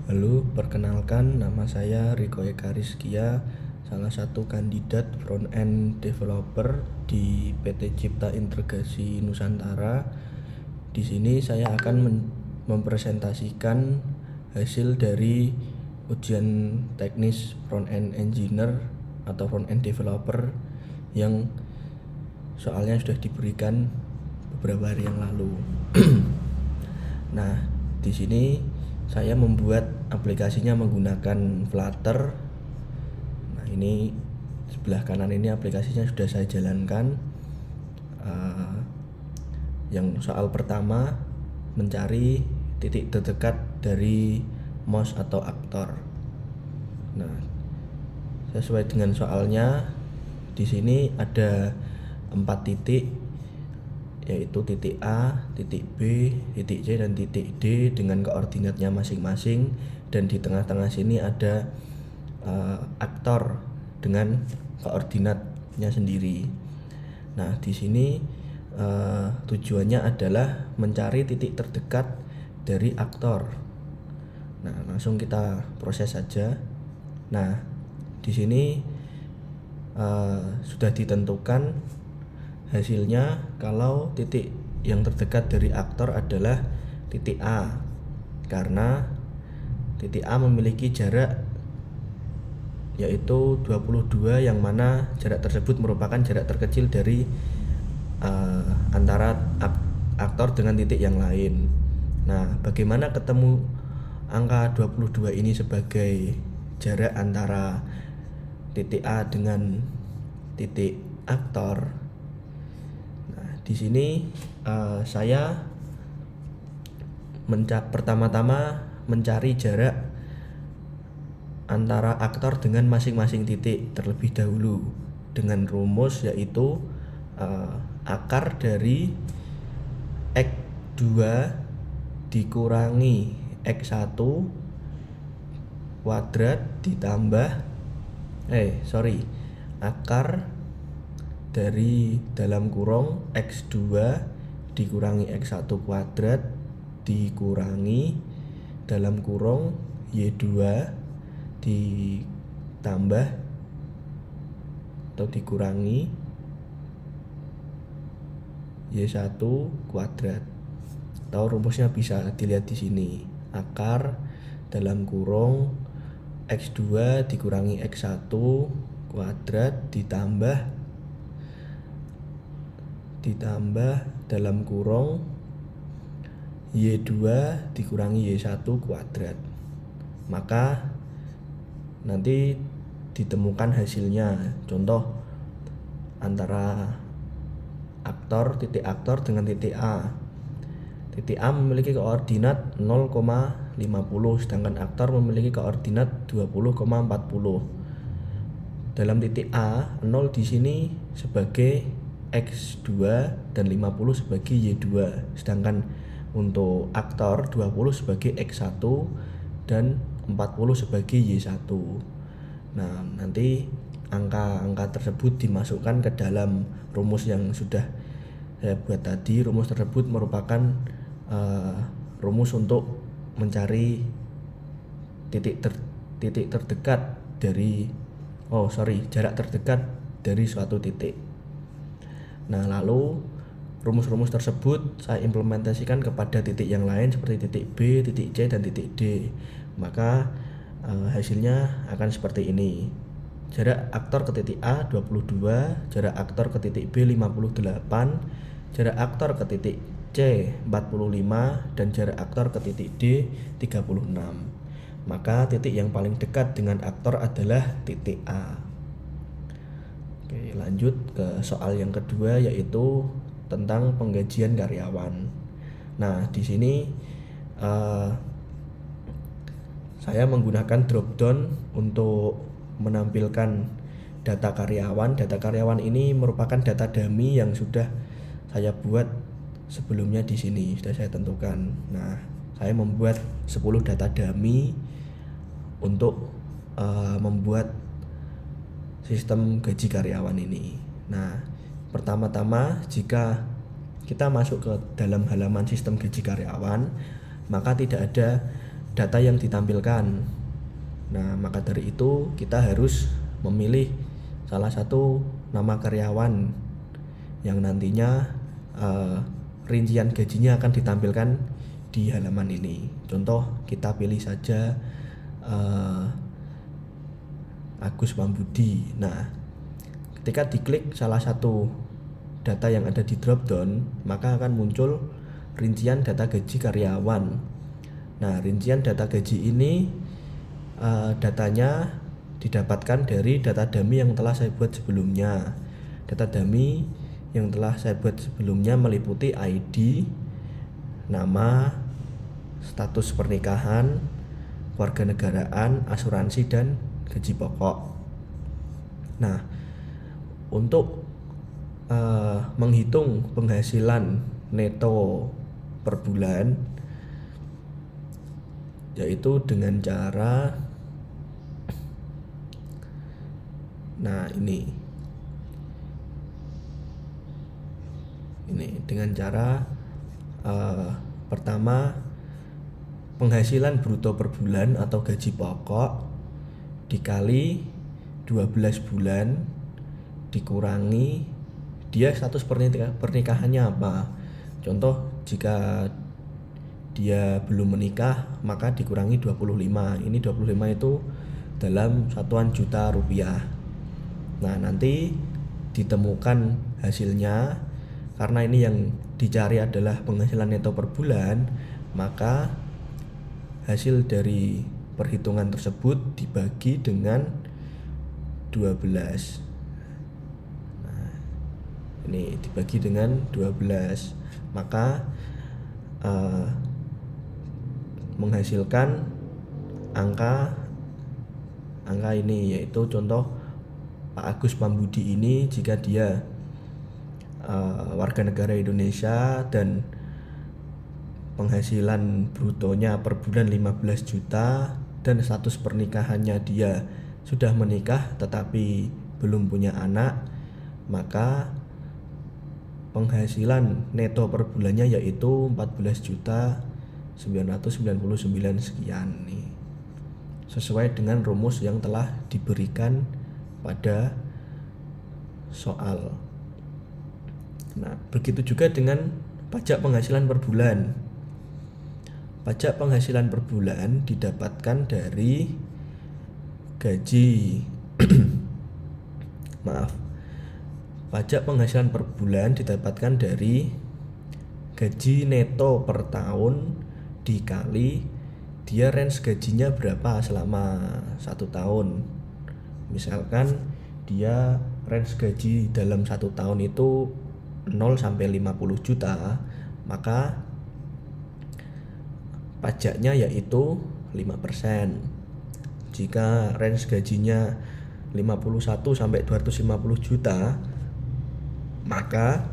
Halo, perkenalkan nama saya Riko Eka Rizkia, salah satu kandidat front-end developer di PT Cipta Integrasi Nusantara. Di sini saya akan mempresentasikan hasil dari ujian teknis front-end engineer atau front-end developer yang soalnya sudah diberikan beberapa hari yang lalu. Nah, di sini saya membuat aplikasinya menggunakan Flutter. Nah, ini sebelah kanan ini aplikasinya sudah saya jalankan. Yang soal pertama mencari titik terdekat dari mouse atau aktor. Nah, sesuai dengan soalnya di sini ada 4 titik, yaitu titik A, titik B, titik C, dan titik D dengan koordinatnya masing-masing, dan di tengah-tengah sini ada aktor dengan koordinatnya sendiri. Nah, di sini tujuannya adalah mencari titik terdekat dari aktor. Nah, langsung kita proses saja. Nah, di sini sudah ditentukan hasilnya kalau titik yang terdekat dari aktor adalah titik A, karena titik A memiliki jarak yaitu 22, yang mana jarak tersebut merupakan jarak terkecil dari antara aktor dengan titik yang lain. Nah, bagaimana ketemu angka 22 ini sebagai jarak antara titik A dengan titik aktor? Nah, di sini saya pertama-tama mencari jarak antara aktor dengan masing-masing titik terlebih dahulu dengan rumus yaitu akar dari X2 dikurangi X1 kuadrat ditambah akar dari dalam kurung X2 dikurangi X1 kuadrat dikurangi dalam kurung Y2 ditambah atau dikurangi Y1 kuadrat, atau rumusnya bisa dilihat di sini. Akar dalam kurung X2 dikurangi X1 kuadrat ditambah dalam kurung Y2 dikurangi Y1 kuadrat. Maka nanti ditemukan hasilnya. Contoh antara titik aktor dengan titik A. Titik A memiliki koordinat 0,50, sedangkan aktor memiliki koordinat 20,40. Dalam titik A, 0 di sini sebagai X2 dan 50 sebagai Y2, sedangkan untuk aktor 20 sebagai X1 dan 40 sebagai Y1. Nah, nanti angka-angka tersebut dimasukkan ke dalam rumus yang sudah saya buat tadi. Rumus tersebut merupakan rumus untuk mencari jarak terdekat dari suatu titik. Nah, lalu rumus-rumus tersebut saya implementasikan kepada titik yang lain seperti titik B, titik C, dan titik D. Maka hasilnya akan seperti ini. Jarak aktor ke titik A 22, jarak aktor ke titik B 58, jarak aktor ke titik C 45, dan jarak aktor ke titik D 36. Maka titik yang paling dekat dengan aktor adalah titik A. Oke, lanjut ke soal yang kedua, yaitu tentang penggajian karyawan. Nah, di sini saya menggunakan drop down untuk menampilkan data karyawan. Data karyawan ini merupakan data dummy yang sudah saya buat sebelumnya. Di sini sudah saya tentukan. Nah, saya membuat 10 data dummy untuk membuat sistem gaji karyawan ini. Nah, pertama-tama jika kita masuk ke dalam halaman sistem gaji karyawan, maka tidak ada data yang ditampilkan. Nah, maka dari itu kita harus memilih salah satu nama karyawan yang nantinya rincian gajinya akan ditampilkan di halaman ini. Contoh, kita pilih saja Agus Pambudi. Nah, ketika diklik salah satu data yang ada di dropdown, maka akan muncul rincian data gaji karyawan. Nah, rincian data gaji ini datanya didapatkan dari data dummy yang telah saya buat sebelumnya. Data dummy yang telah saya buat sebelumnya meliputi ID, nama, status pernikahan, kewarganegaraan, asuransi, dan gaji pokok. Nah, untuk menghitung penghasilan neto per bulan, yaitu dengan cara ini dengan cara pertama, penghasilan bruto per bulan atau gaji pokok dikali 12 bulan dikurangi dia status pernikahannya apa. Contoh, jika dia belum menikah maka dikurangi 25. Ini 25 itu dalam satuan juta rupiah. Nah, nanti ditemukan hasilnya. Karena ini yang dicari adalah penghasilan neto per bulan, maka hasil dari perhitungan tersebut dibagi dengan 12. Nah, ini dibagi dengan 12, maka menghasilkan angka ini, yaitu contoh Pak Agus Pambudi ini, jika dia warga negara Indonesia dan penghasilan brutonya per bulan 15 juta dan status pernikahannya dia sudah menikah tetapi belum punya anak, maka penghasilan neto per bulannya yaitu 14.999 sekian nih, sesuai dengan rumus yang telah diberikan pada soal. Nah, begitu juga dengan pajak penghasilan per bulan. Pajak penghasilan per bulan didapatkan dari gaji pajak penghasilan per bulan didapatkan dari gaji neto per tahun dikali dia range gajinya berapa selama 1 tahun. Misalkan dia range gaji dalam 1 tahun itu 0 sampai 50 juta, maka pajaknya yaitu 5%. Jika range gajinya 51 sampai 250 juta, maka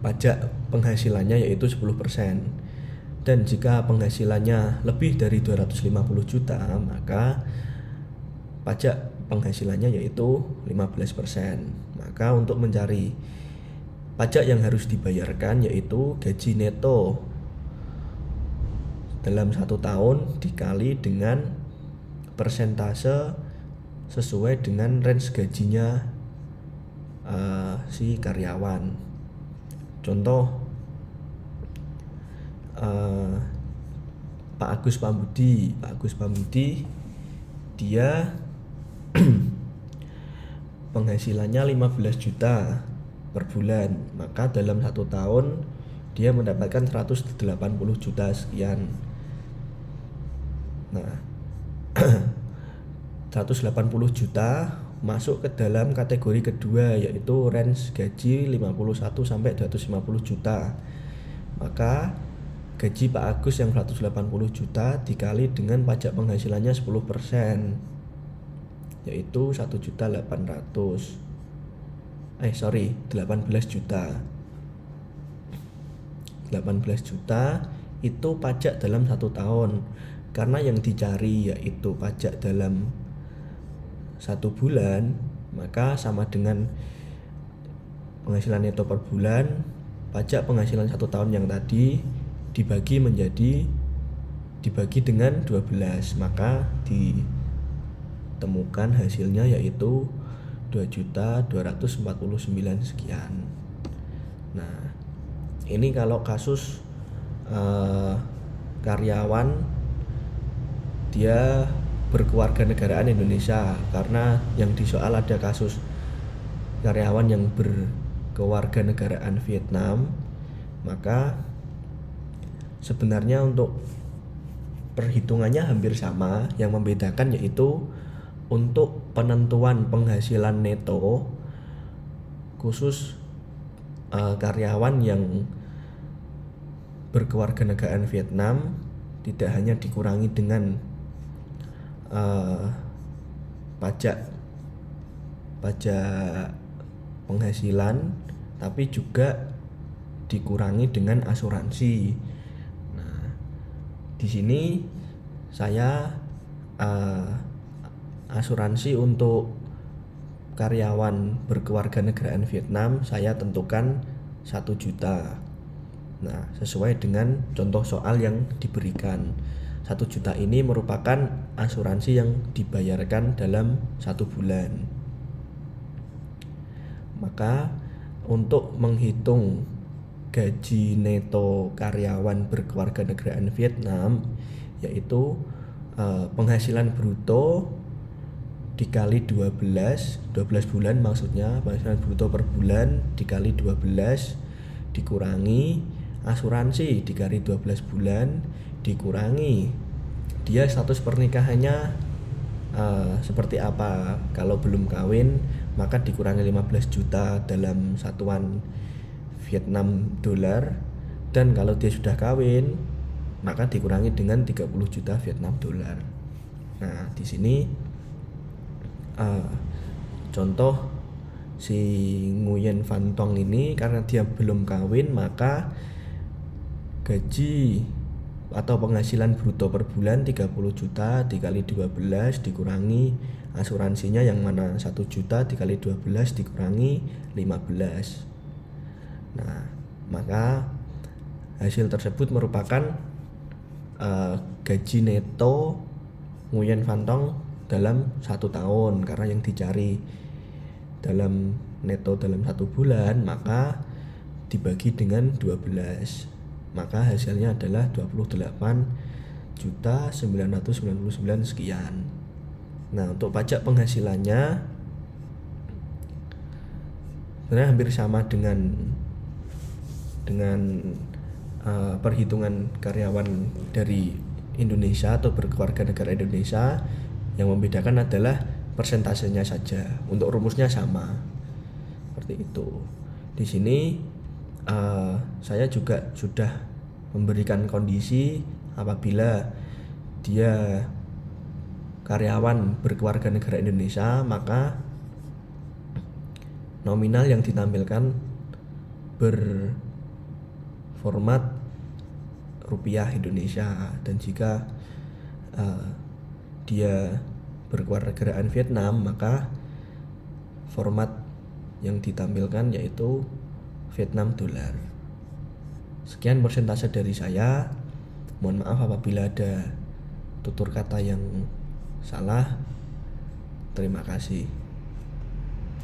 pajak penghasilannya yaitu 10%. Dan jika penghasilannya lebih dari 250 juta, maka pajak penghasilannya yaitu 15%. Maka untuk mencari pajak yang harus dibayarkan yaitu gaji neto dalam 1 tahun dikali dengan persentase sesuai dengan range gajinya si karyawan. Contoh, Pak Agus Pambudi dia penghasilannya 15 juta per bulan, maka dalam 1 tahun dia mendapatkan 180 juta sekian. Nah, 180 juta masuk ke dalam kategori kedua, yaitu range gaji 51 sampai 250 juta. Maka gaji Pak Agus yang 180 juta dikali dengan pajak penghasilannya 10%, yaitu 18 juta. 18 juta itu pajak dalam 1 tahun. Karena yang dicari yaitu pajak dalam 1 bulan, maka sama dengan penghasilan neto per bulan, pajak penghasilan 1 tahun yang tadi dibagi menjadi dibagi dengan 12, maka ditemukan hasilnya yaitu 2.249 sekian. Nah, ini kalau kasus karyawan dia berkewarganegaraan Indonesia, karena yang disoal ada kasus karyawan yang berkewarganegaraan Vietnam, maka sebenarnya untuk perhitungannya hampir sama. Yang membedakan yaitu untuk penentuan penghasilan neto khusus karyawan yang berkewarganegaraan Vietnam tidak hanya dikurangi dengan pajak penghasilan, tapi juga dikurangi dengan asuransi. Nah, di sini saya asuransi untuk karyawan berkewarganegaraan Vietnam saya tentukan 1 juta. Nah, sesuai dengan contoh soal yang diberikan. 1 juta ini merupakan asuransi yang dibayarkan dalam 1 bulan. Maka untuk menghitung gaji neto karyawan berkewarganegaraan Vietnam, yaitu penghasilan bruto dikali 12 bulan, maksudnya penghasilan bruto per bulan dikali 12 dikurangi asuransi dikali 12 bulan dikurangi dia status pernikahannya seperti apa. Kalau belum kawin maka dikurangi 15 juta dalam satuan Vietnam dolar, dan kalau dia sudah kawin maka dikurangi dengan 30 juta Vietnam dolar. Nah, di sini contoh si Nguyen Van Tong ini karena dia belum kawin, maka gaji atau penghasilan bruto per bulan 30 juta dikali 12 dikurangi asuransinya yang mana 1 juta dikali 12 dikurangi 15. Nah, maka hasil tersebut merupakan gaji neto Nguyen Van Tong dalam 1 tahun, karena yang dicari dalam neto dalam 1 bulan maka dibagi dengan 12, maka hasilnya adalah 28.999 sekian. Nah, untuk pajak penghasilannya sebenarnya hampir sama dengan perhitungan karyawan dari Indonesia atau berkewarganegaraan Indonesia. Yang membedakan adalah persentasenya saja. Untuk rumusnya sama seperti itu. Di sini saya juga sudah memberikan kondisi apabila dia karyawan berkewarganegaraan Indonesia, maka nominal yang ditampilkan berformat rupiah Indonesia, dan jika dia berkewarganegaraan Vietnam maka format yang ditampilkan yaitu Vietnam dolar. Sekian persentase dari saya. Mohon maaf apabila ada tutur kata yang salah. Terima kasih.